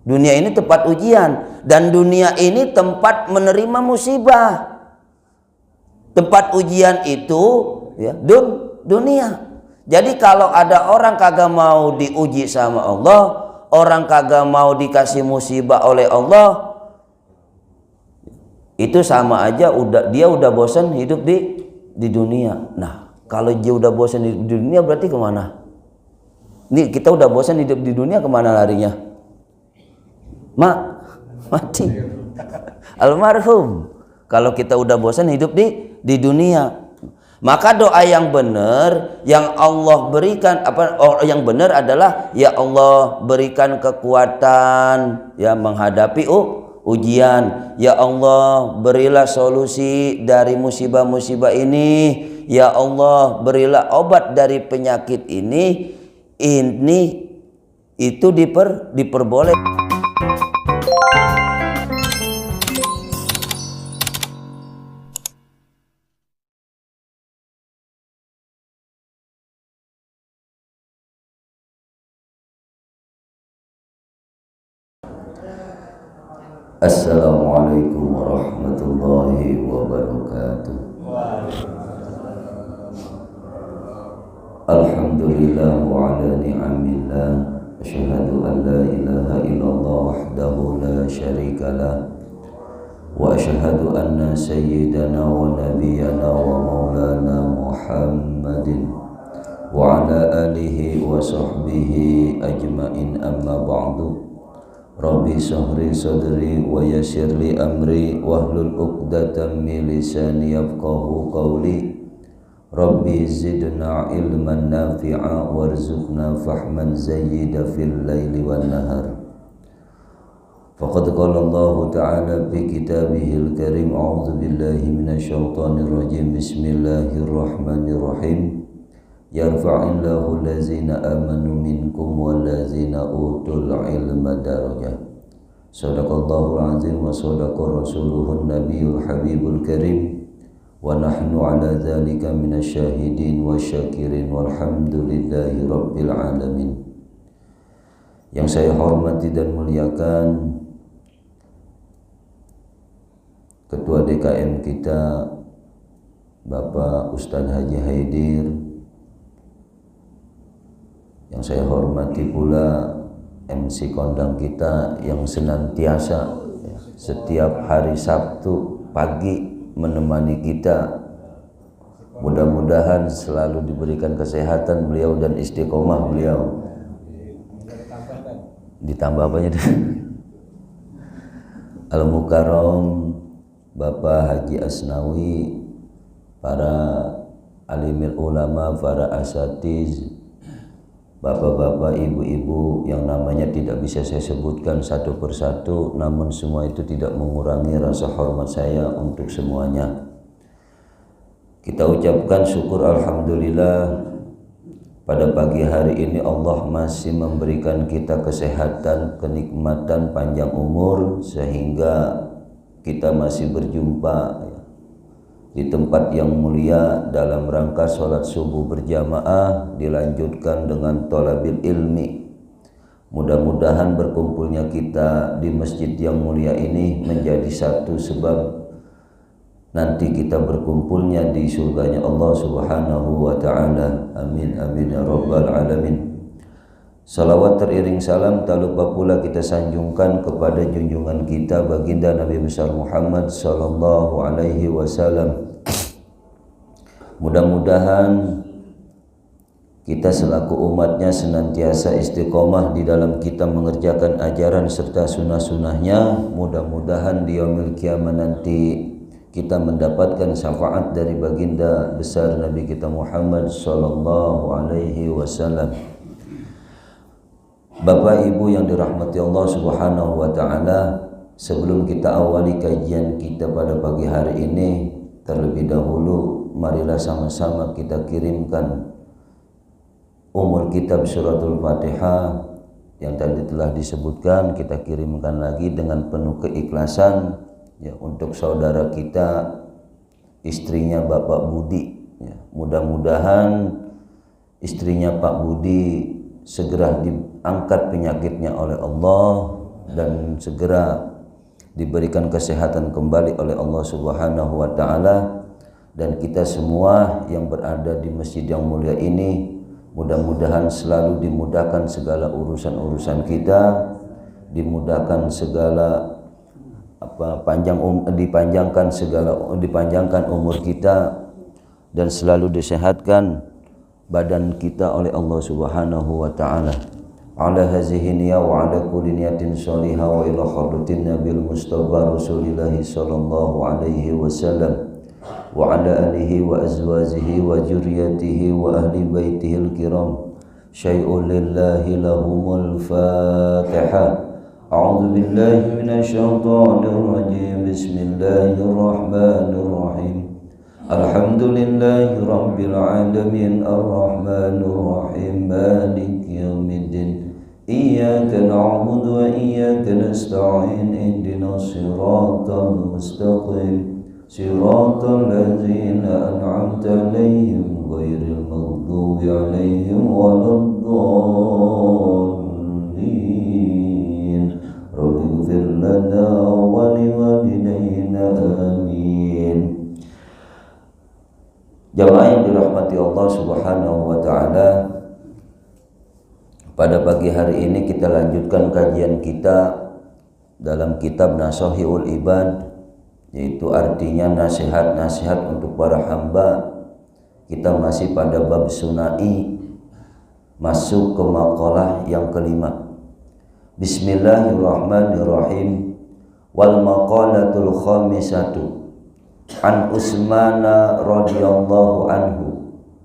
Dunia ini tempat ujian, dan dunia ini tempat menerima musibah. Tempat ujian itu ya dunia. Jadi kalau ada orang kagak mau diuji sama Allah, orang kagak mau dikasih musibah oleh Allah, itu sama aja dia udah bosan hidup di dunia. Nah, kalau dia udah bosan hidup di dunia berarti kemana? Nih kita udah bosan hidup di dunia, kemana larinya? Mati. Almarhum. Kalau kita udah bosan hidup di dunia, maka doa yang benar yang Allah berikan yang benar adalah ya Allah berikan kekuatan ya menghadapi ujian. Ya Allah berilah solusi dari musibah-musibah ini. Ya Allah berilah obat dari penyakit ini. Itu diperbolehkan. Assalamualaikum warahmatullahi wabarakatuh. Alhamdulillah wa ala ni'amillah. Asyhadu an la ilaha illallah wahdahu la syarikalah. Wa asyhadu anna sayyidana wa nabiyyana wa maulana Muhammadin wa ala alihi wa sahbihi ajmain, amma ba'du. Rabbi sahri sadri wa yassirli amri wahlul 'uqdatam min lisani yafqahu qawli. Rabbi zidna ilman nafi'a warzuqna fahman zayyida fil laili wan nahar. Faqad qala Allah ta'ala fi kitabihil karim, a'udzu billahi minasyaitonir rajim. Bismillahirrahmanirrahim. Yarfa'illahu allazina amanu minkum wallazina utul ilma darajah. Shadaqallahul azim wa shadaqa rasuluhun nabiyul habibul karim. Wa nahnu ala dzalika minasyahidin wa syakirin walhamdulillahi rabbil alamin. Yang saya hormati dan muliakan Ketua DKM kita Bapak Ustadz Haji Haidir. Yang saya hormati pula MC kondang kita yang senantiasa setiap hari Sabtu pagi menemani kita. Mudah-mudahan selalu diberikan kesehatan beliau dan istiqomah beliau. Ditambah apanya? Al-Mukarram Bapak Haji Asnawi, para alimil ulama, para asatiz, bapak-bapak, ibu-ibu yang namanya tidak bisa saya sebutkan satu persatu, namun semua itu tidak mengurangi rasa hormat saya untuk semuanya. Kita ucapkan syukur alhamdulillah pada pagi hari ini Allah masih memberikan kita kesehatan, kenikmatan, panjang umur, sehingga kita masih berjumpa di tempat yang mulia dalam rangka sholat subuh berjamaah, dilanjutkan dengan thalabil ilmi. Mudah-mudahan berkumpulnya kita di masjid yang mulia ini menjadi satu sebab nanti kita berkumpulnya di surganya Allah subhanahu wa ta'ala. Amin amin ya rabbal alamin. Salawat teriring salam tak lupa pula kita sanjungkan kepada junjungan kita baginda Nabi besar Muhammad sallallahu alaihi wasallam. Mudah-mudahan kita selaku umatnya senantiasa istiqomah di dalam kita mengerjakan ajaran serta sunnah-sunnahnya. Mudah-mudahan di yaumil qiyamah nanti kita mendapatkan syafaat dari baginda besar Nabi kita Muhammad sallallahu alaihi wasallam. Bapak Ibu yang dirahmati Allah subhanahu wa ta'ala, sebelum kita awali kajian kita pada pagi hari ini, terlebih dahulu marilah sama-sama kita kirimkan kitab suratul Fatihah yang tadi telah disebutkan, kita kirimkan lagi dengan penuh keikhlasan ya, untuk saudara kita, istrinya Bapak Budi ya. Mudah-mudahan istrinya Pak Budi segera diangkat penyakitnya oleh Allah dan segera diberikan kesehatan kembali oleh Allah Subhanahu wa taala, dan kita semua yang berada di masjid yang mulia ini mudah-mudahan selalu dimudahkan segala urusan-urusan kita, dimudahkan segala dipanjangkan umur kita, dan selalu disehatkan badan kita oleh Allah Subhanahu wa taala. Ala hazihi niyya wa ala kulli niyatin shalihah wa ila hadratin nabil mustafa Rasulillah sallallahu alaihi wasallam wa ala alihi wa azwajihi wa dzurriyyatihi wa ahli baitihil kiram. Syai'un lillahi lahumul Fatihah. A'udzu billahi minasyaitonir rajim. Bismillahirrahmanirrahim. Alhamdulillahi rabbil alamin arrahmanir rahim maliki yaumiddin. Iyyaka na'budu wa iyyaka nasta'in ihdinas siratal mustaqim siratal ladzina an'amta 'alaihim ghairil maghdubi 'alaihim waladdallin. Rabbighfir lana wa liwalidayna amin. Jamaah yang dirahmati Allah Subhanahu wa taala, pada pagi hari ini kita lanjutkan kajian kita dalam kitab Nashihul Ibad, yaitu artinya nasihat-nasihat untuk para hamba. Kita masih pada bab sunai, masuk ke maqalah yang kelima. Bismillahirrahmanirrahim. Wal maqalatul khamisatu an Utsmana radhiyallahu anhu,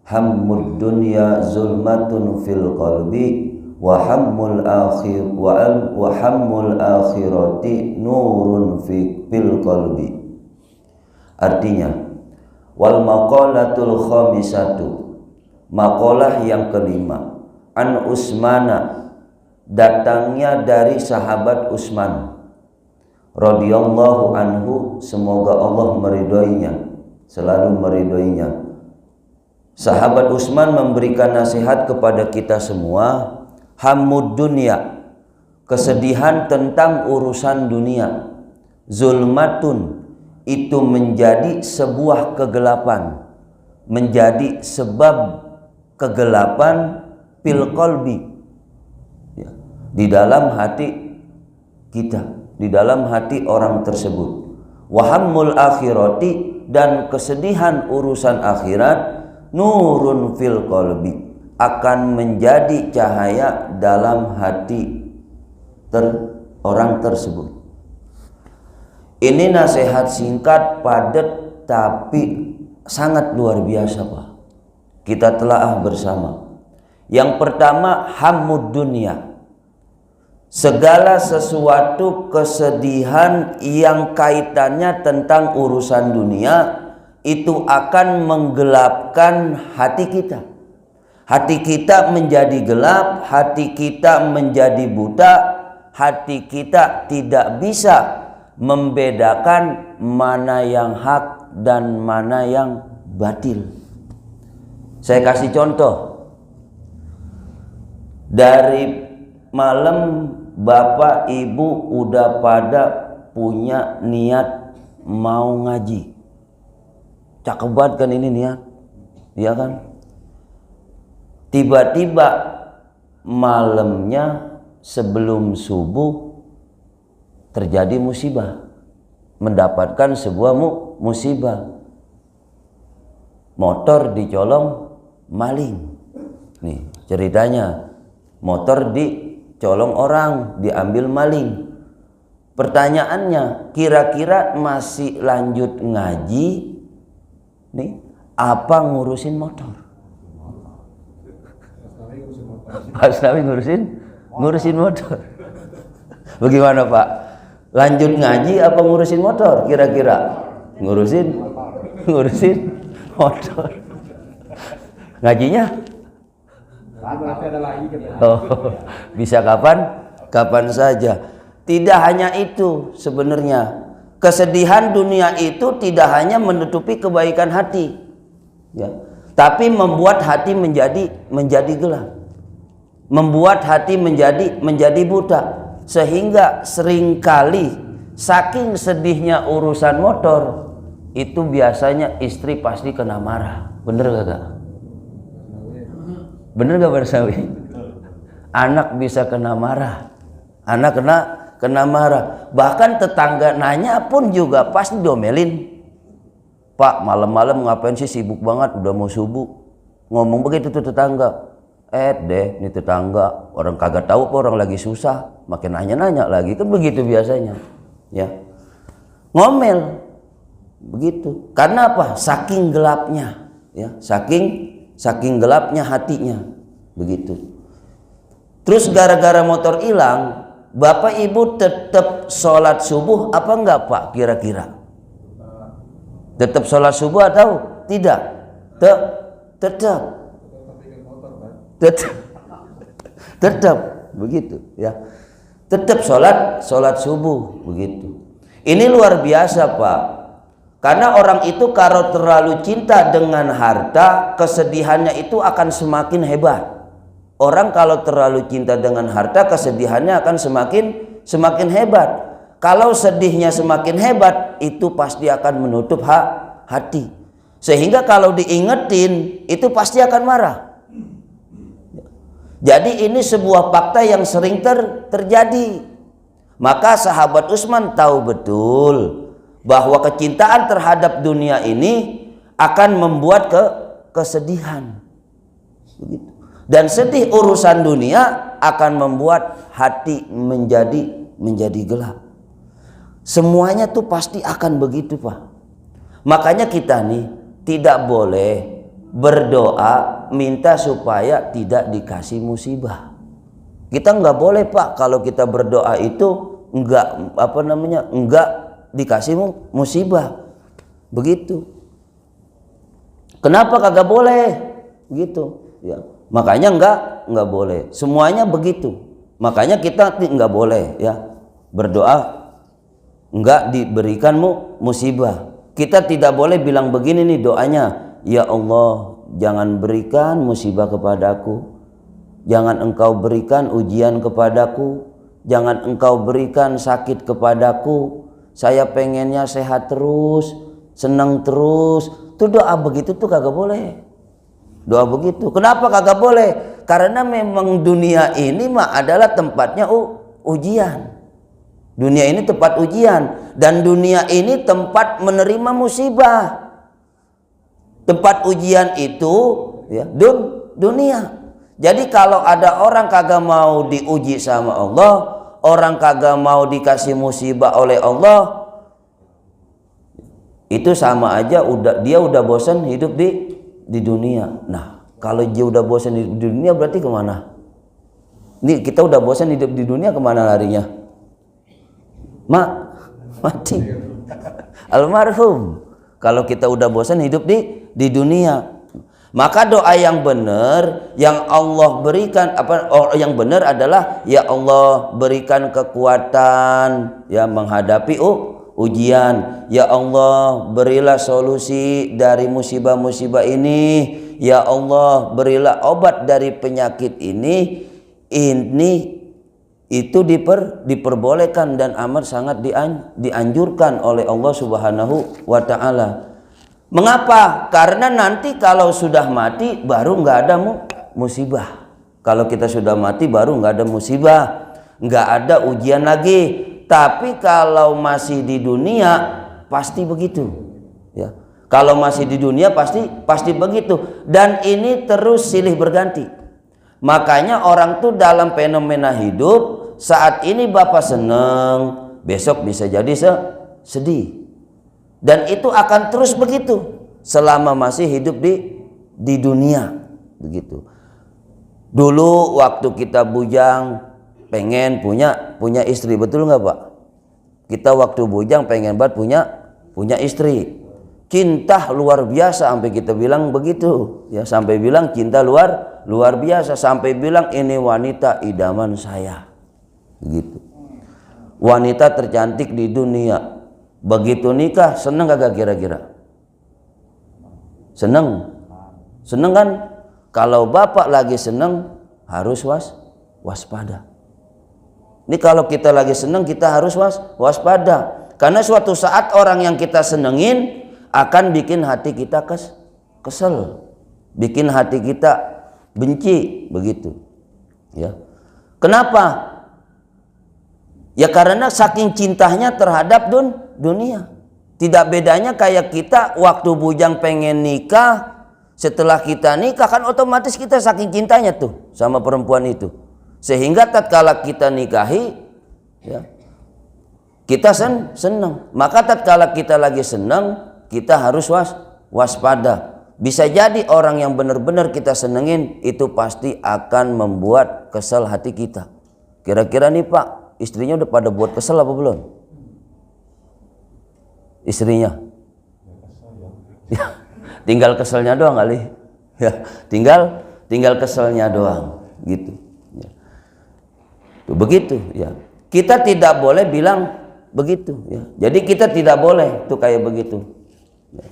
hammud dunya zulmatun fil qalbi wa hammul akhirati nurun fil qalbi. Artinya, wal maqalatul khamisatu, maqalah yang kelima, an Utsmana, datangnya dari sahabat Utsman radhiyallahu anhu, semoga Allah meridhoinya, selalu meridhoinya. Sahabat Utsman memberikan nasihat kepada kita semua, hammud dunya, kesedihan tentang urusan dunia, zulmatun, itu menjadi sebuah kegelapan, menjadi sebab kegelapan fil qalbi, ya, di dalam hati kita, di dalam hati orang tersebut. Wahammul akhirati, dan kesedihan urusan akhirat, nurun fil qalbi, akan menjadi cahaya dalam hati orang tersebut. Ini nasihat singkat, padat, tapi sangat luar biasa, Pak. Kita telaah bersama. Yang pertama, hammud dunya, segala sesuatu kesedihan yang kaitannya tentang urusan dunia itu akan menggelapkan hati kita. Hati kita menjadi gelap, hati kita menjadi buta, hati kita tidak bisa membedakan mana yang hak dan mana yang batil. Saya kasih contoh. Dari malam Bapak Ibu udah pada punya niat mau ngaji. Cakep banget kan ini niat, iya kan? Tiba-tiba malamnya sebelum subuh terjadi musibah, mendapatkan sebuah musibah. Motor dicolong maling. Nih ceritanya, motor dicolong orang, diambil maling. Pertanyaannya, kira-kira masih lanjut ngaji nih apa ngurusin motor? Asnawi ngurusin motor. Bagaimana Pak? Lanjut ngaji apa ngurusin motor? Kira-kira ngurusin motor. Ngajinya? Oh, bisa kapan saja. Tidak hanya itu sebenarnya. Kesedihan dunia itu tidak hanya menutupi kebaikan hati, ya, tapi membuat hati menjadi gelap, membuat hati menjadi buta. Sehingga seringkali saking sedihnya urusan motor itu biasanya istri pasti kena marah. Bener gak? Bener gak Barsawi? Anak bisa kena marah. Anak kena marah. Bahkan tetangga nanya pun juga pasti domelin. Pak, malam-malam ngapain sih, sibuk banget, udah mau subuh. Ngomong begitu tuh tetangga. Deh, ini tetangga orang kagak tahu apa orang lagi susah, makin nanya-nanya lagi, kan begitu biasanya. Ya. Ngomel. Begitu. Karena apa? Saking gelapnya, ya. Saking gelapnya hatinya. Begitu. Terus gara-gara motor hilang, Bapak Ibu tetap sholat subuh apa enggak Pak kira-kira? Tetap sholat subuh atau tidak? Tetap begitu ya. Tetap sholat subuh begitu. Ini luar biasa Pak. Karena orang itu kalau terlalu cinta dengan harta, kesedihannya itu akan semakin hebat. Orang kalau terlalu cinta dengan harta, kesedihannya akan semakin hebat. Kalau sedihnya semakin hebat, itu pasti akan menutup hati. Sehingga kalau diingetin, itu pasti akan marah. Jadi ini sebuah fakta yang sering terjadi. Maka sahabat Utsman tahu betul bahwa kecintaan terhadap dunia ini akan membuat kesedihan. Begitu. Dan sedih urusan dunia akan membuat hati menjadi gelap. Semuanya tuh pasti akan begitu Pak. Makanya kita nih tidak boleh berdoa minta supaya tidak dikasih musibah. Kita nggak boleh Pak kalau kita berdoa itu enggak dikasih musibah. Begitu. Kenapa kagak boleh? Begitu ya. Makanya enggak boleh. Semuanya begitu. Makanya kita enggak boleh ya berdoa enggak diberikan musibah. Kita tidak boleh bilang begini nih doanya, ya Allah, jangan berikan musibah kepadaku. Jangan engkau berikan ujian kepadaku. Jangan engkau berikan sakit kepadaku. Saya pengennya sehat terus, senang terus. Tuh doa begitu tuh kagak boleh. Doa begitu. Kenapa kagak boleh? Karena memang dunia ini mah adalah tempatnya ujian. Dunia ini tempat ujian dan dunia ini tempat menerima musibah. Tempat ujian itu ya dunia. Jadi kalau ada orang kagak mau diuji sama Allah, orang kagak mau dikasih musibah oleh Allah, itu sama aja dia udah bosan hidup di dunia. Nah, kalau dia udah bosan hidup di dunia berarti kemana? Nih kita udah bosan hidup di dunia, kemana larinya? Mati. Almarhum. Kalau kita udah bosan hidup di dunia, maka doa yang benar yang Allah berikan yang benar adalah ya Allah berikan kekuatan ya menghadapi ujian. Ya Allah berilah solusi dari musibah-musibah ini. Ya Allah berilah obat dari penyakit ini. Itu diperbolehkan dan amat sangat dianjurkan oleh Allah Subhanahu wa Ta'ala. Mengapa? Karena nanti kalau sudah mati baru nggak ada musibah. Kalau kita sudah mati baru nggak ada musibah, nggak ada ujian lagi. Tapi kalau masih di dunia pasti begitu. Ya. Kalau masih di dunia pasti begitu. Dan ini terus silih berganti. Makanya orang tuh dalam fenomena hidup, saat ini Bapak senang, besok bisa jadi sedih. Dan itu akan terus begitu selama masih hidup di dunia. Begitu. Dulu waktu kita bujang pengen punya istri, betul nggak Pak? Kita waktu bujang pengen banget punya istri. Cinta luar biasa sampai kita bilang begitu. Ya, sampai bilang cinta luar biasa, sampai bilang ini wanita idaman saya. Begitu. Wanita tercantik di dunia. Begitu nikah seneng gak kira-kira? Seneng kan? Kalau bapak lagi seneng harus waspada. Ini kalau kita lagi senang kita harus waspada. Karena suatu saat orang yang kita senengin akan bikin hati kita kesel, bikin hati kita benci, begitu. Ya. Kenapa? Ya karena saking cintanya terhadap dunia. Tidak bedanya kayak kita waktu bujang pengen nikah, setelah kita nikah kan otomatis kita saking cintanya tuh sama perempuan itu. Sehingga tatkala kita nikahi, ya, kita senang. Maka tatkala kita lagi senang, kita harus waspada. Bisa jadi orang yang benar-benar kita senengin itu pasti akan membuat kesal hati kita. Kira-kira nih Pak, istrinya udah pada buat kesel apa belum? Istrinya? Ya, tinggal keselnya doang kali. Ya, tinggal keselnya doang, gitu. Ya. Tuh, begitu ya. Kita tidak boleh bilang begitu ya. Jadi kita tidak boleh tuh kayak begitu. Ya.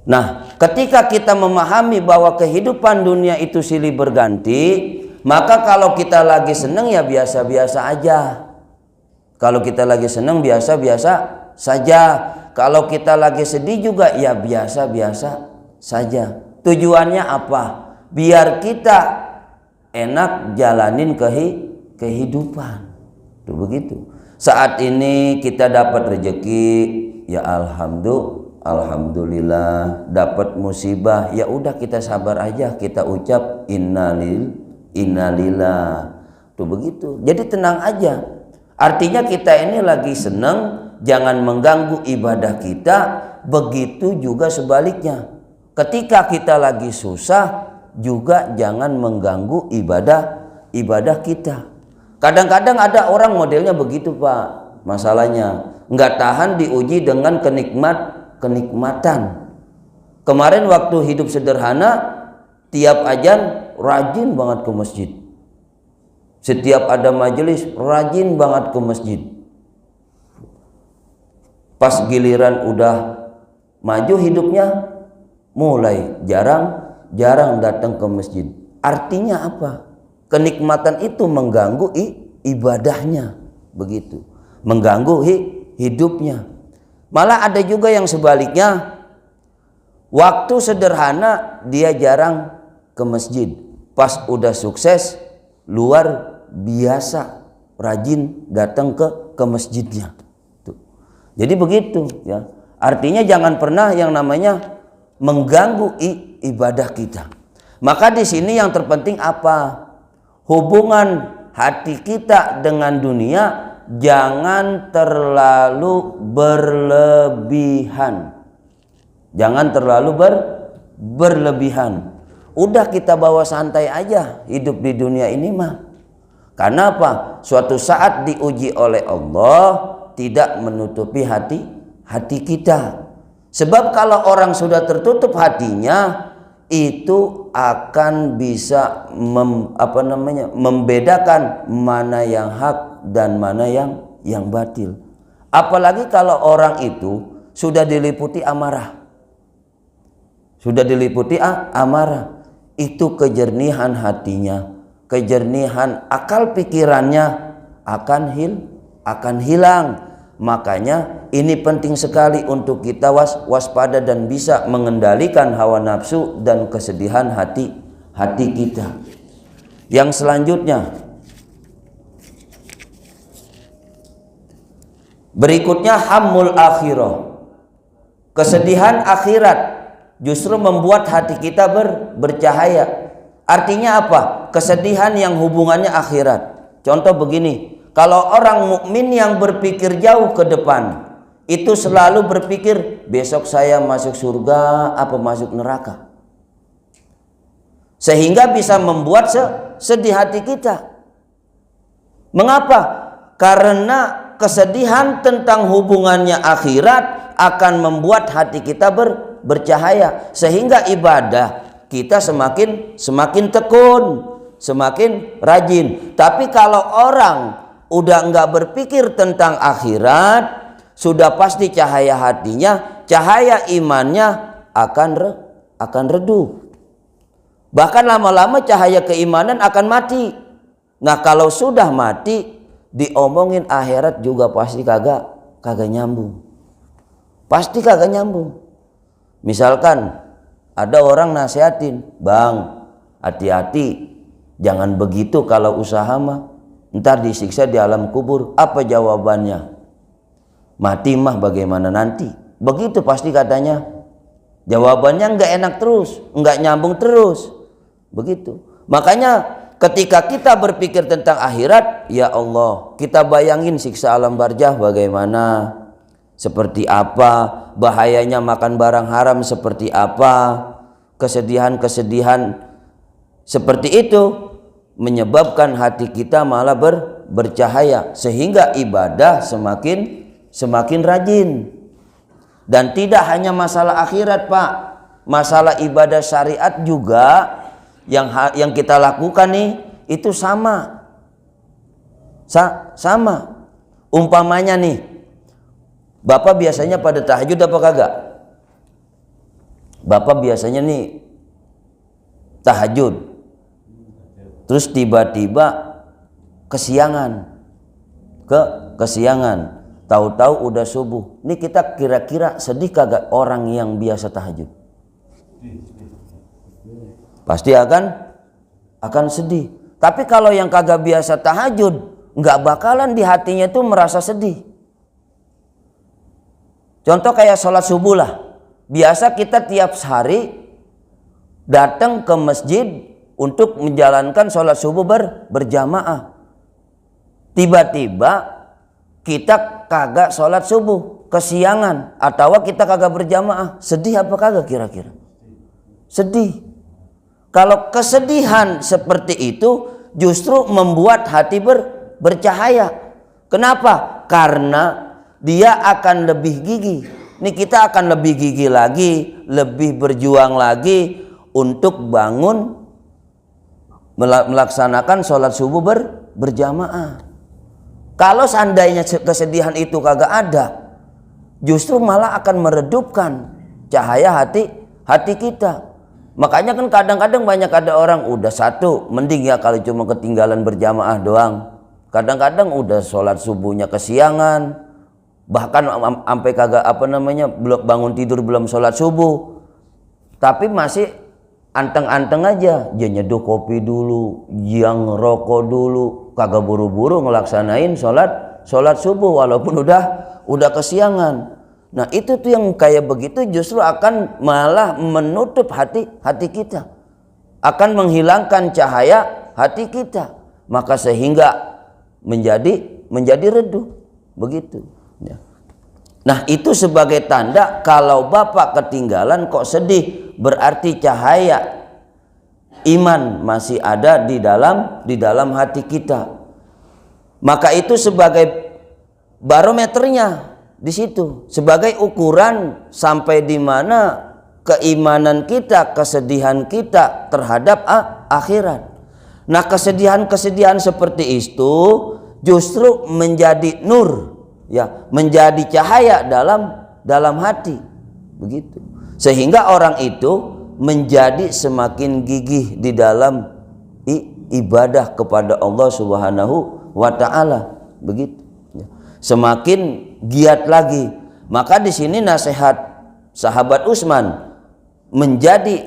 Nah, ketika kita memahami bahwa kehidupan dunia itu silih berganti, maka kalau kita lagi senang ya biasa-biasa aja. Kalau kita lagi senang biasa-biasa saja. Kalau kita lagi sedih juga ya biasa-biasa saja. Tujuannya apa? Biar kita enak jalanin kehidupan. Tuh begitu. Saat ini kita dapat rezeki, ya alhamdulillah. Dapat musibah, ya udah kita sabar aja, kita ucap innalillah. Tuh begitu. Jadi tenang aja. Artinya kita ini lagi senang, jangan mengganggu ibadah kita. Begitu juga sebaliknya. Ketika kita lagi susah, juga jangan mengganggu ibadah kita. Kadang-kadang ada orang modelnya begitu Pak. Masalahnya nggak tahan diuji dengan kenikmatan. Kemarin waktu hidup sederhana, tiap ajan rajin banget ke masjid. Setiap ada majelis rajin banget ke masjid. Pas giliran udah maju hidupnya, mulai jarang datang ke masjid. Artinya apa? Kenikmatan itu mengganggu ibadahnya, begitu. Mengganggu hidupnya. Malah ada juga yang sebaliknya. Waktu sederhana dia jarang ke masjid. Pas udah sukses, luar biasa rajin datang ke masjidnya. Tuh. Jadi begitu ya. Artinya jangan pernah yang namanya mengganggu ibadah kita. Maka di sini yang terpenting apa? Hubungan hati kita dengan dunia jangan terlalu berlebihan. Jangan terlalu berlebihan. Udah kita bawa santai aja hidup di dunia ini mah. Karena apa? Suatu saat diuji oleh Allah, tidak menutupi hati kita. Sebab kalau orang sudah tertutup hatinya, itu akan bisa membedakan mana yang hak dan mana yang batil. Apalagi kalau orang itu sudah diliputi amarah. Sudah diliputi amarah. Itu kejernihan hatinya, kejernihan akal pikirannya akan hilang. Makanya ini penting sekali untuk kita waspada dan bisa mengendalikan hawa nafsu dan kesedihan hati kita. Yang selanjutnya, berikutnya hammul akhirah. Kesedihan akhirat justru membuat hati kita bercahaya. Artinya apa? Kesedihan yang hubungannya akhirat. Contoh begini. Kalau orang mukmin yang berpikir jauh ke depan, itu selalu berpikir besok saya masuk surga apa masuk neraka. Sehingga bisa membuat sedih hati kita. Mengapa? Karena kesedihan tentang hubungannya akhirat akan membuat hati kita bercahaya. Sehingga ibadah kita semakin tekun, semakin rajin. Tapi kalau orang udah nggak berpikir tentang akhirat, sudah pasti cahaya hatinya, cahaya imannya akan redup. Bahkan lama-lama cahaya keimanan akan mati. Nah kalau sudah mati, diomongin akhirat juga pasti kagak nyambung. Pasti kagak nyambung. Misalkan ada orang nasihatin, "Bang, hati-hati, jangan begitu kalau usaha mah, ntar disiksa di alam kubur." Apa jawabannya? Mati mah bagaimana nanti? Begitu pasti katanya. Jawabannya nggak enak terus, nggak nyambung terus. Begitu. Makanya ketika kita berpikir tentang akhirat, ya Allah, kita bayangin siksa alam barzah bagaimana, seperti apa, bahayanya makan barang haram seperti apa, kesedihan-kesedihan seperti itu menyebabkan hati kita malah bercahaya, sehingga ibadah semakin rajin. Dan tidak hanya masalah akhirat, Pak, masalah ibadah syariat juga yang kita lakukan nih itu sama. Umpamanya nih, Bapak biasanya pada tahajud apa kagak? Bapak biasanya nih tahajud, terus tiba-tiba kesiangan, tahu-tahu udah subuh. Ini kita kira-kira sedih kagak orang yang biasa tahajud? Pasti akan sedih. Tapi kalau yang kagak biasa tahajud, nggak bakalan di hatinya tuh merasa sedih. Contoh kayak sholat subuh lah. Biasa kita tiap hari datang ke masjid untuk menjalankan sholat subuh berjamaah. Tiba-tiba kita kagak sholat subuh, kesiangan, atau kita kagak berjamaah. Sedih apa kagak kira-kira? Sedih. Kalau kesedihan seperti itu justru membuat hati bercahaya. Kenapa? Karena dia akan lebih gigih. Ini kita akan lebih gigih lagi, lebih berjuang lagi untuk bangun melaksanakan sholat subuh berjamaah. Kalau seandainya kesedihan itu kagak ada, justru malah akan meredupkan cahaya hati kita. Makanya kan kadang-kadang banyak ada orang udah satu, mending ya kalau cuma ketinggalan berjamaah doang. Kadang-kadang udah sholat subuhnya kesiangan, bahkan sampai kagak belum bangun tidur, belum sholat subuh, tapi masih anteng-anteng aja, dia nyeduh kopi dulu, yang rokok dulu, kagak buru-buru ngelaksanain sholat subuh walaupun udah kesiangan. Nah itu tuh yang kayak begitu justru akan malah menutup hati kita, akan menghilangkan cahaya hati kita, maka sehingga menjadi redup begitu. Nah itu sebagai tanda kalau Bapak ketinggalan kok sedih, berarti cahaya iman masih ada di dalam hati kita. Maka itu sebagai barometernya di situ, sebagai ukuran sampai di mana keimanan kita, kesedihan kita terhadap akhirat. Nah kesedihan-kesedihan seperti itu justru menjadi nur, ya, menjadi cahaya dalam hati, begitu. Sehingga orang itu menjadi semakin gigih di dalam ibadah kepada Allah Subhanahu wa taala, begitu. Semakin giat lagi. Maka di sini nasihat sahabat Utsman menjadi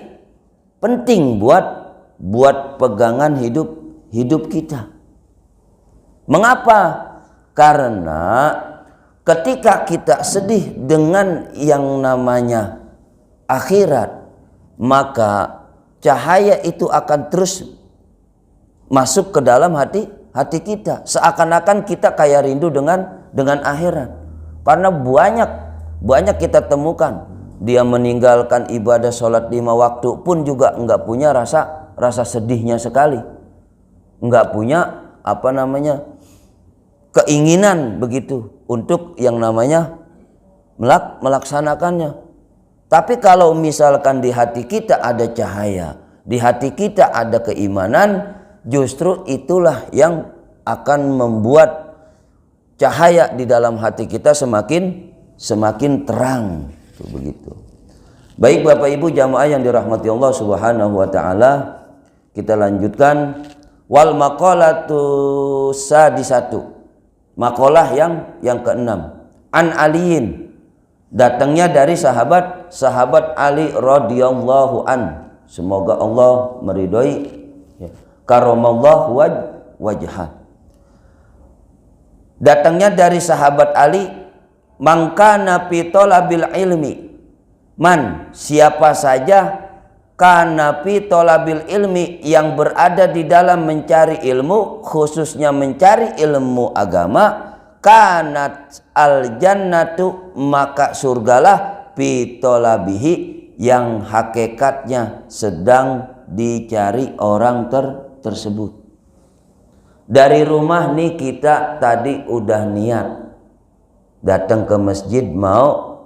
penting buat pegangan hidup kita. Mengapa? Karena ketika kita sedih dengan yang namanya akhirat, maka cahaya itu akan terus masuk ke dalam hati kita. Seakan-akan kita kayak rindu dengan akhirat. Karena banyak kita temukan dia meninggalkan ibadah sholat 5 waktu pun juga enggak punya rasa sedihnya sekali, enggak punya keinginan begitu untuk yang namanya melaksanakannya. Tapi kalau misalkan di hati kita ada cahaya, di hati kita ada keimanan, justru itulah yang akan membuat cahaya di dalam hati kita semakin terang. Tuh, begitu. Baik Bapak Ibu jamaah yang dirahmati Allah Subhanahu wa taala, kita lanjutkan wal maqalatu sadisatu. Makalah yang keenam. An Aliin, datangnya dari sahabat Ali radhiyallahu an. Semoga Allah meridhoi, ya. Karamallahu wajhah. Datangnya dari sahabat Ali, mangkana fi talabil ilmi. Man, siapa saja kana fi talabil ilmi, yang berada di dalam mencari ilmu, khususnya mencari ilmu agama, kanat al jannatu, maka surgalah fi talabihi, yang hakikatnya sedang dicari orang tersebut. Dari rumah nih kita tadi udah niat datang ke masjid mau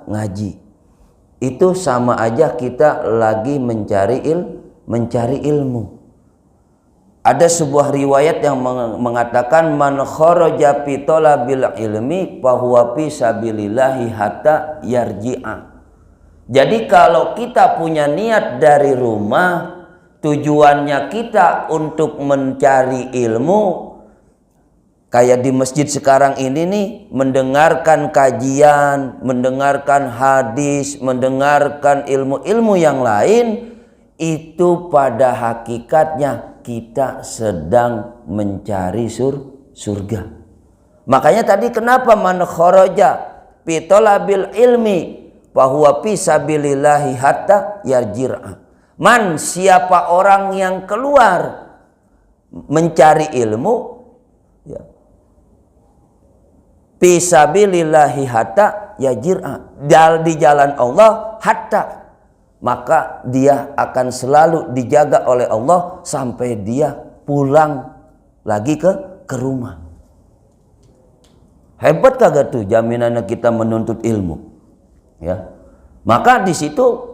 ngaji. Itu sama aja kita lagi mencari ilmu. Ada sebuah riwayat yang mengatakan man kharaja fi talabil ilmi fa huwa fi sabilillahi hatta yarji'a. Jadi kalau kita punya niat dari rumah, tujuannya kita untuk mencari ilmu, kayak di masjid sekarang ini nih, mendengarkan kajian, mendengarkan hadis, mendengarkan ilmu-ilmu yang lain, itu pada hakikatnya kita sedang mencari surga. Makanya tadi kenapa man kharaja fi talabil ilmi fa huwa fi sabilillahi hatta yarji'a. Man, siapa orang yang keluar mencari ilmu, ya, fisabilillahi hatta yajir'a, di jalan Allah hatta, maka dia akan selalu dijaga oleh Allah sampai dia pulang lagi ke rumah. Hebat kagak tuh jaminannya kita menuntut ilmu, ya. Maka di situ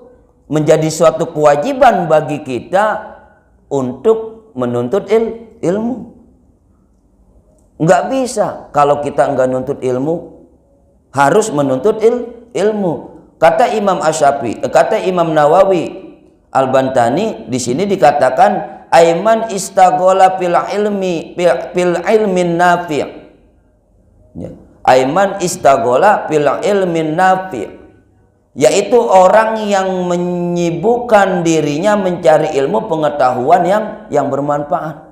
menjadi suatu kewajiban bagi kita untuk menuntut ilmu. Nggak bisa kalau kita nggak nuntut ilmu, harus menuntut ilmu. Kata Imam Asy-Syafi'i, kata Imam Nawawi Al-Bantani, di sini dikatakan aiman istaghola fil ilmin nafi'. Ya. Aiman istaghola fil ilmin nafi', yaitu orang yang menyibukkan dirinya mencari ilmu pengetahuan yang bermanfaat.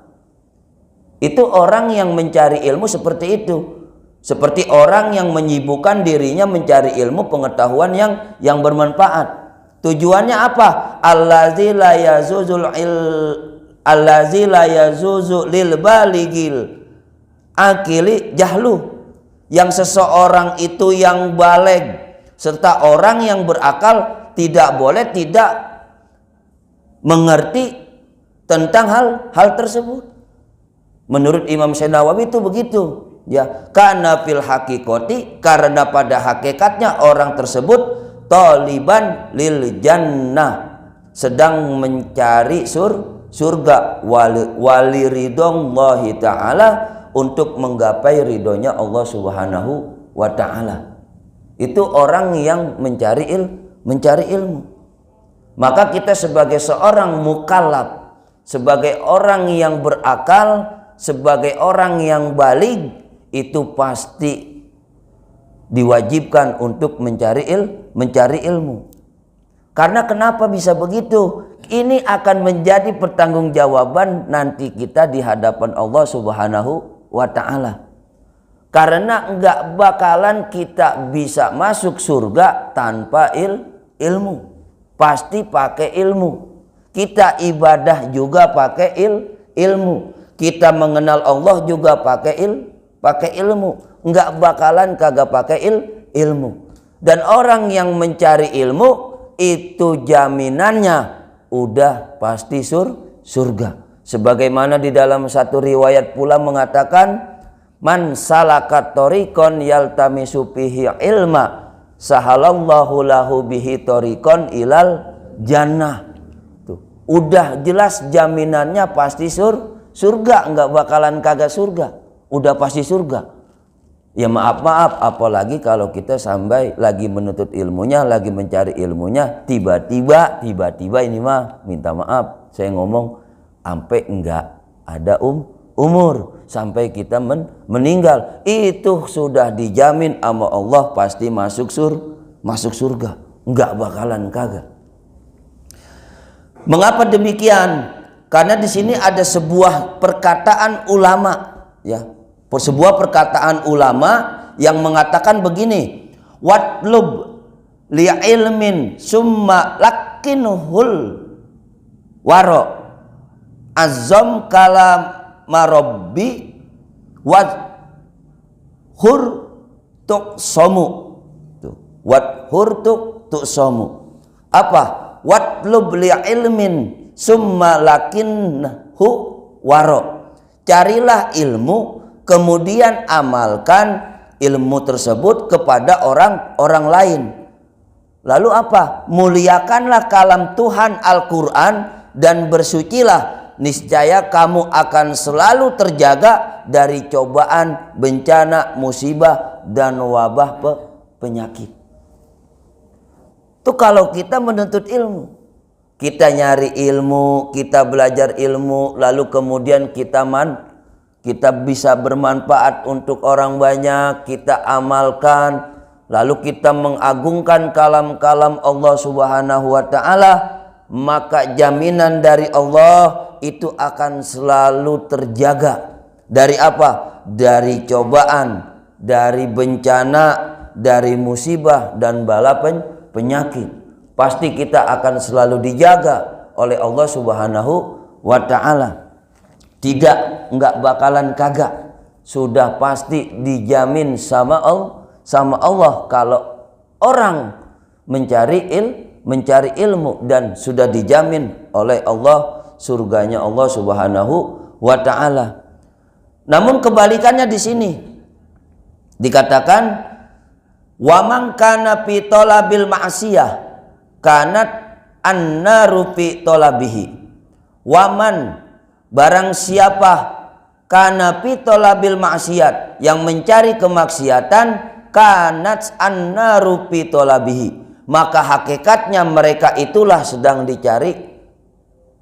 Itu orang yang mencari ilmu seperti itu. Seperti orang yang menyibukkan dirinya mencari ilmu pengetahuan yang bermanfaat. Tujuannya apa? Allazi la yazuzu lil baligil akili jahlu. Yang seseorang itu yang baligh serta orang yang berakal tidak boleh tidak mengerti tentang hal tersebut. Menurut Imam Nawawi itu begitu, ya. Karena fil hakikoti, karena pada hakikatnya orang tersebut taliban lil jannah, sedang mencari surga, wali ridhollahi ta'ala, untuk menggapai ridhonya Allah Subhanahu wa ta'ala. Itu orang yang mencari ilmu. Maka kita sebagai seorang mukallaf, sebagai orang yang berakal, sebagai orang yang baligh, itu pasti diwajibkan untuk mencari ilmu. Karena kenapa bisa begitu? Ini akan menjadi pertanggungjawaban nanti kita di hadapan Allah Subhanahu wa ta'ala. Karena enggak bakalan kita bisa masuk surga tanpa ilmu. Pasti pakai ilmu. Kita ibadah juga pakai ilmu. Kita mengenal Allah juga pakai ilmu. Enggak bakalan kagak pakai ilmu. Dan orang yang mencari ilmu itu jaminannya udah pasti surga. Sebagaimana di dalam satu riwayat pula mengatakan, man salakat thoriqan yaltamisu fihi ilma sahalallahu lahu bihi thoriqan ilal jannah. Tuh, udah jelas jaminannya pasti surga, enggak bakalan kagak surga, udah pasti surga. Ya maaf, apalagi kalau kita sampai lagi menuntut ilmunya, lagi mencari ilmunya, tiba-tiba ini mah minta maaf, saya ngomong sampai enggak ada umur sampai kita meninggal. Itu sudah dijamin sama Allah pasti masuk surga. Enggak bakalan kagak. Mengapa demikian? Karena di sini ada sebuah perkataan ulama, ya. Sebuah perkataan ulama yang mengatakan begini, watlub li ilmin summa lakinuhul waro azam kalam marabbi wat hur tuk somu. Wat hur tuk somu. Apa? Watlub li ilmin summa lakinhu waro. Carilah ilmu, kemudian amalkan ilmu tersebut kepada orang lain. Lalu apa? Muliakanlah kalam Tuhan Al-Quran dan bersucilah, niscaya kamu akan selalu terjaga dari cobaan, bencana, musibah, dan wabah penyakit. Itu kalau kita menuntut ilmu, kita nyari ilmu, kita belajar ilmu, lalu kemudian kita bisa bermanfaat untuk orang banyak, kita amalkan, lalu kita mengagungkan kalam-kalam Allah Subhanahu wa Ta'ala, maka jaminan dari Allah itu akan selalu terjaga. Dari apa? Dari cobaan, dari bencana, dari musibah dan bala penyakit. Pasti kita akan selalu dijaga oleh Allah Subhanahu wa Ta'ala. Tidak, enggak bakalan kagak. Sudah pasti dijamin sama Allah kalau orang mencari ilmu dan sudah dijamin oleh Allah surganya Allah Subhanahu wa Ta'ala. Namun kebalikannya di sini dikatakan wa man kana fi talabil ma'siyah kanat annaru fi talabihi. Waman, barang siapa kana fi talabil ma'siyat, yang mencari kemaksiatan, kanat annaru fi talabihi, maka hakikatnya mereka itulah sedang dicari,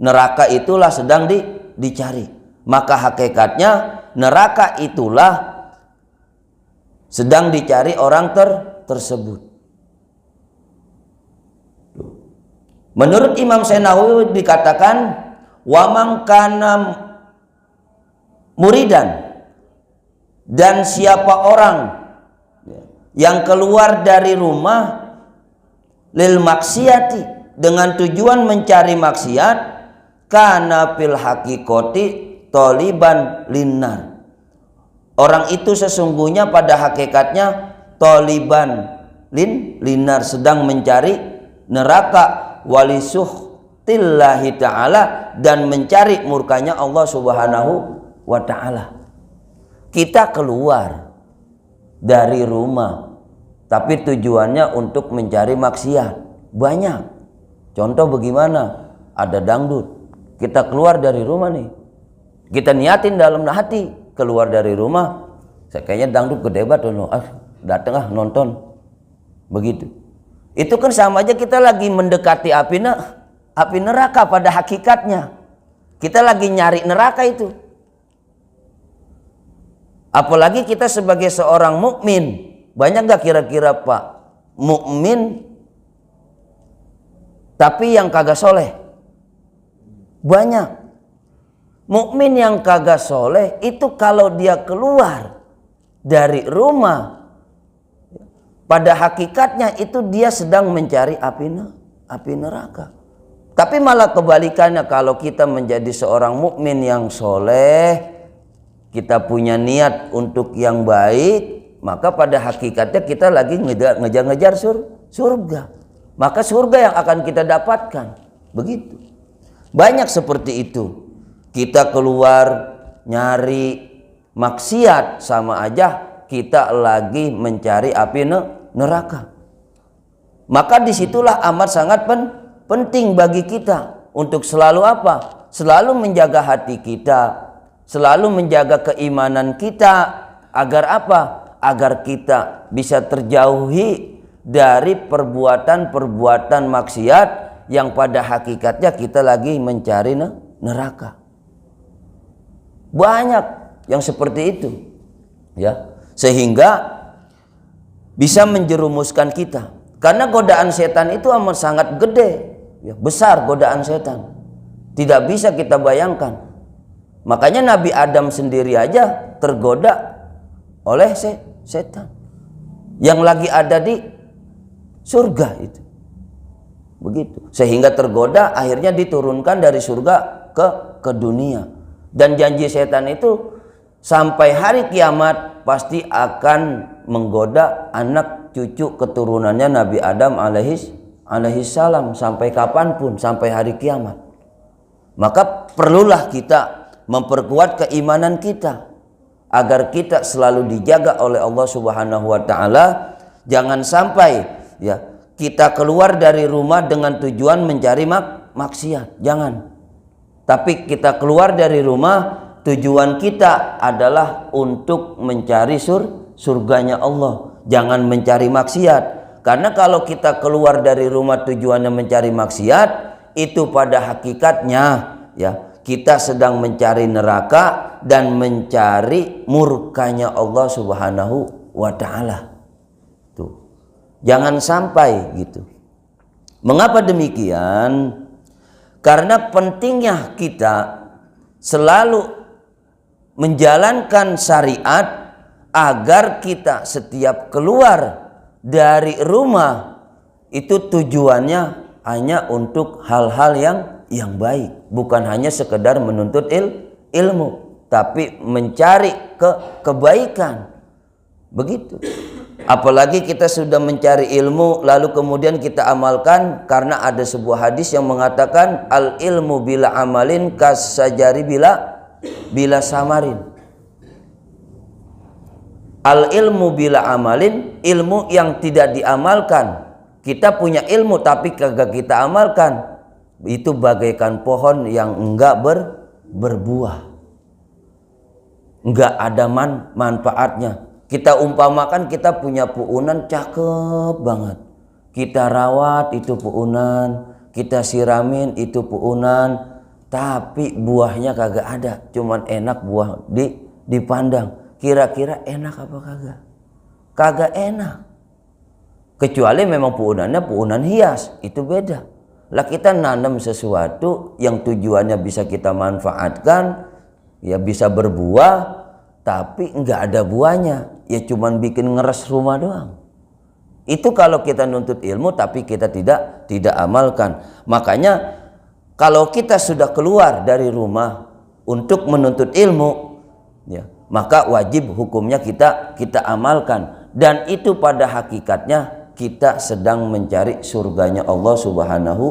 neraka itulah sedang dicari. Maka hakikatnya neraka itulah sedang dicari orang tersebut. Menurut Imam Senawi dikatakan wa man kana muridan, dan siapa orang yang keluar dari rumah lil maksiati, dengan tujuan mencari maksiat, kana fil haqiqati taliban linnar, orang itu sesungguhnya pada hakikatnya taliban linnar, sedang mencari neraka, walisuhtillahi ta'ala, dan mencari murkanya Allah Subhanahu wa Ta'ala. Kita keluar dari rumah tapi tujuannya untuk mencari maksiat, banyak. Contoh bagaimana? Ada dangdut, kita keluar dari rumah nih, kita niatin dalam hati keluar dari rumah, kayaknya dangdut gede banget, datang nonton, begitu. Itu kan sama aja kita lagi mendekati api neraka pada hakikatnya. Kita lagi nyari neraka itu. Apalagi kita sebagai seorang mukmin, banyak gak kira-kira Pak mukmin tapi yang kagak soleh? Banyak. Mukmin yang kagak soleh itu kalau dia keluar dari rumah, pada hakikatnya itu dia sedang mencari api neraka. Tapi malah kebalikannya, kalau kita menjadi seorang mukmin yang soleh, kita punya niat untuk yang baik, maka pada hakikatnya kita lagi ngejar-ngejar surga. Maka surga yang akan kita dapatkan. Begitu. Banyak seperti itu. Kita keluar nyari maksiat, sama aja kita lagi mencari api neraka. Maka disitulah amat sangat penting bagi kita untuk selalu apa? Selalu menjaga hati kita, selalu menjaga keimanan kita, agar apa? Agar kita bisa terjauhi dari perbuatan-perbuatan maksiat yang pada hakikatnya kita lagi mencari neraka. Banyak yang seperti itu, ya, sehingga bisa menjerumuskan kita. Karena godaan setan itu amat sangat gede, ya, besar godaan setan. Tidak bisa kita bayangkan. Makanya Nabi Adam sendiri aja tergoda oleh setan yang lagi ada di surga itu. Begitu. Sehingga tergoda, akhirnya diturunkan dari surga ke dunia. Dan janji setan itu sampai hari kiamat pasti akan menggoda anak cucu keturunannya Nabi Adam alaihi salam sampai kapanpun, sampai hari kiamat. Maka perlulah kita memperkuat keimanan kita agar kita selalu dijaga oleh Allah Subhanahu wa taala. Jangan sampai, ya, kita keluar dari rumah dengan tujuan mencari maksiat, jangan. Tapi kita keluar dari rumah, tujuan kita adalah untuk mencari surganya Allah, jangan mencari maksiat. Karena kalau kita keluar dari rumah tujuannya mencari maksiat, itu pada hakikatnya, ya, kita sedang mencari neraka dan mencari murkanya Allah Subhanahu wa taala. Tuh. Jangan sampai gitu. Mengapa demikian? Karena pentingnya kita selalu menjalankan syariat agar kita setiap keluar dari rumah itu tujuannya hanya untuk hal-hal yang baik, bukan hanya sekedar menuntut ilmu, tapi mencari kebaikan. Begitu. Apalagi kita sudah mencari ilmu lalu kemudian kita amalkan, karena ada sebuah hadis yang mengatakan al ilmu bila amalin kas sajari bila samarin. Al ilmu bila amalin, ilmu yang tidak diamalkan. Kita punya ilmu tapi kagak kita amalkan, itu bagaikan pohon yang enggak berbuah, enggak ada manfaatnya. Kita umpamakan kita punya puunan cakep banget, kita rawat itu puunan, kita siramin itu puunan, tapi buahnya kagak ada, cuman enak buah dipandang. Kira-kira enak apa kagak? Kagak enak. Kecuali memang puunannya puunan hias, itu beda. Lah kita nanam sesuatu yang tujuannya bisa kita manfaatkan, ya bisa berbuah, tapi enggak ada buahnya, ya cuman bikin ngeres rumah doang. Itu kalau kita nuntut ilmu tapi kita tidak amalkan. Makanya kalau kita sudah keluar dari rumah untuk menuntut ilmu, ya, maka wajib hukumnya kita amalkan, dan itu pada hakikatnya kita sedang mencari surganya Allah Subhanahu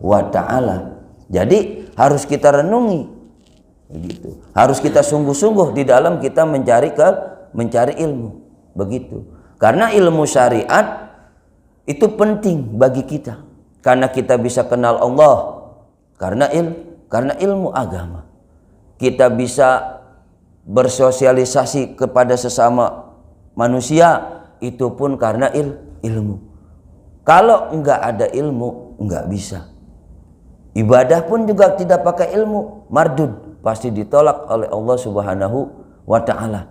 wa taala. Jadi harus kita renungi. Begitu. Harus kita sungguh-sungguh di dalam kita mencari ilmu. Begitu. Karena ilmu syariat itu penting bagi kita. Karena kita bisa kenal Allah. Karena ilmu agama. Kita bisa bersosialisasi kepada sesama manusia, itu pun karena ilmu. Kalau enggak ada ilmu, enggak bisa. Ibadah pun juga tidak pakai ilmu, mardud, pasti ditolak oleh Allah Subhanahu wa taala.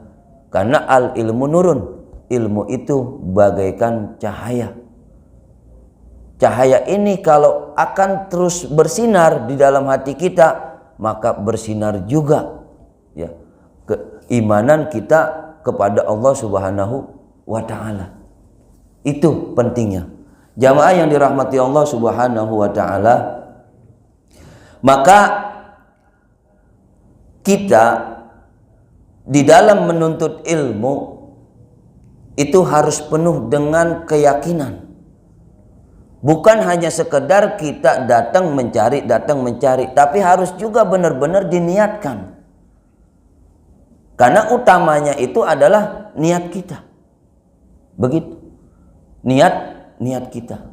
Karena al ilmu nurun, ilmu itu bagaikan cahaya. Cahaya ini kalau akan terus bersinar di dalam hati kita, maka bersinar juga, ya, keimanan kita kepada Allah Subhanahu wa taala. Itu pentingnya. Jamaah yang dirahmati Allah Subhanahu wa taala, maka kita di dalam menuntut ilmu itu harus penuh dengan keyakinan. Bukan hanya sekedar kita datang mencari, tapi harus juga benar-benar diniatkan. Karena utamanya itu adalah niat kita. Begitu. Niat kita.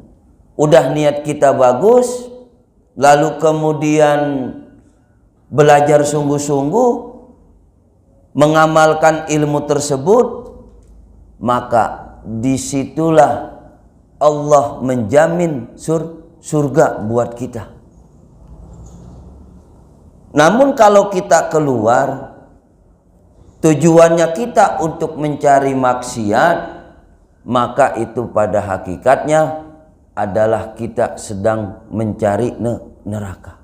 Udah niat kita bagus, lalu kemudian belajar sungguh-sungguh, mengamalkan ilmu tersebut, maka disitulah Allah menjamin surga buat kita. Namun kalau kita keluar tujuannya kita untuk mencari maksiat, maka itu pada hakikatnya adalah kita sedang mencari neraka.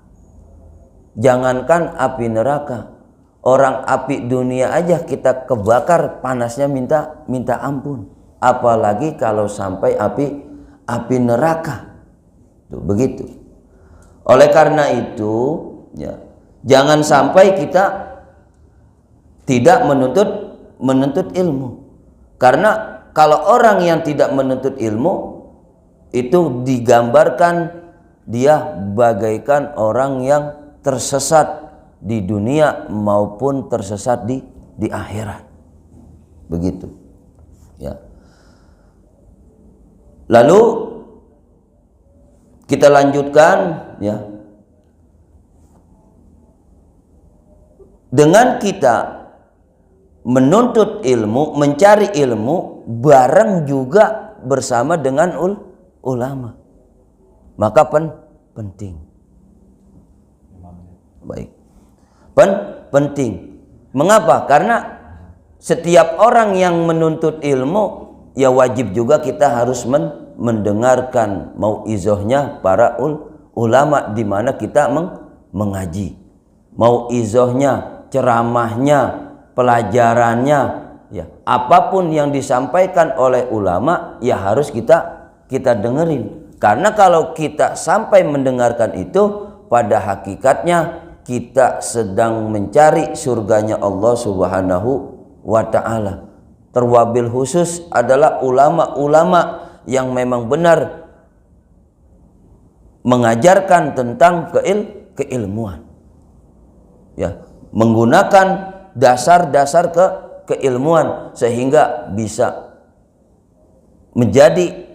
Jangankan api neraka, orang api dunia aja kita kebakar panasnya minta ampun, apalagi kalau sampai api neraka. Tuh, begitu. Oleh karena itu, ya, jangan sampai kita tidak menuntut ilmu. Karena kalau orang yang tidak menuntut ilmu itu digambarkan dia bagaikan orang yang tersesat di dunia maupun tersesat di akhirat. Begitu. Ya. Lalu kita lanjutkan, ya. Dengan kita menuntut ilmu, mencari ilmu bareng juga bersama dengan ulama, maka penting. Baik. Penting. Mengapa? Karena setiap orang yang menuntut ilmu, ya wajib juga kita harus mendengarkan mauizahnya para ulama di mana kita mengaji. Mauizahnya, ceramahnya, pelajarannya, ya apapun yang disampaikan oleh ulama ya harus kita dengerin. Karena kalau kita sampai mendengarkan itu, pada hakikatnya kita sedang mencari surganya Allah Subhanahu wa ta'ala. Terwabil khusus adalah ulama-ulama yang memang benar mengajarkan tentang keilmuan, ya, menggunakan dasar-dasar keilmuan sehingga bisa menjadi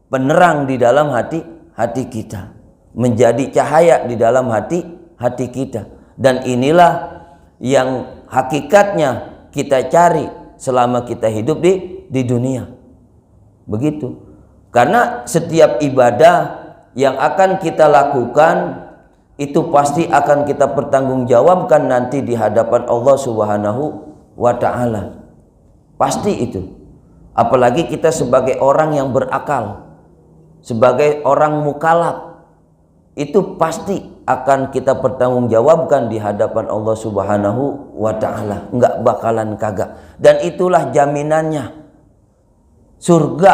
penerang di dalam hati kita, menjadi cahaya di dalam hati kita. Dan inilah yang hakikatnya kita cari selama kita hidup di dunia. Begitu. Karena setiap ibadah yang akan kita lakukan itu pasti akan kita pertanggungjawabkan nanti di hadapan Allah Subhanahu wa ta'ala. Pasti itu. Apalagi kita sebagai orang yang berakal, sebagai orang mukallaf, itu pasti akan kita pertanggungjawabkan di hadapan Allah Subhanahu wa ta'ala. Enggak bakalan kagak. Dan itulah jaminannya. Surga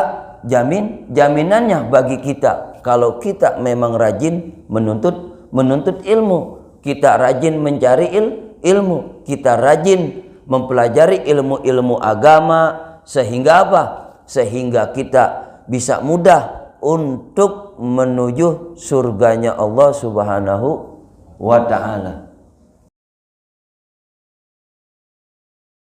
jaminannya bagi kita kalau kita memang rajin menuntut ilmu, kita rajin mencari ilmu, kita rajin mempelajari ilmu-ilmu agama, sehingga apa? Sehingga kita bisa mudah untuk menuju surganya Allah Subhanahu wa ta'ala.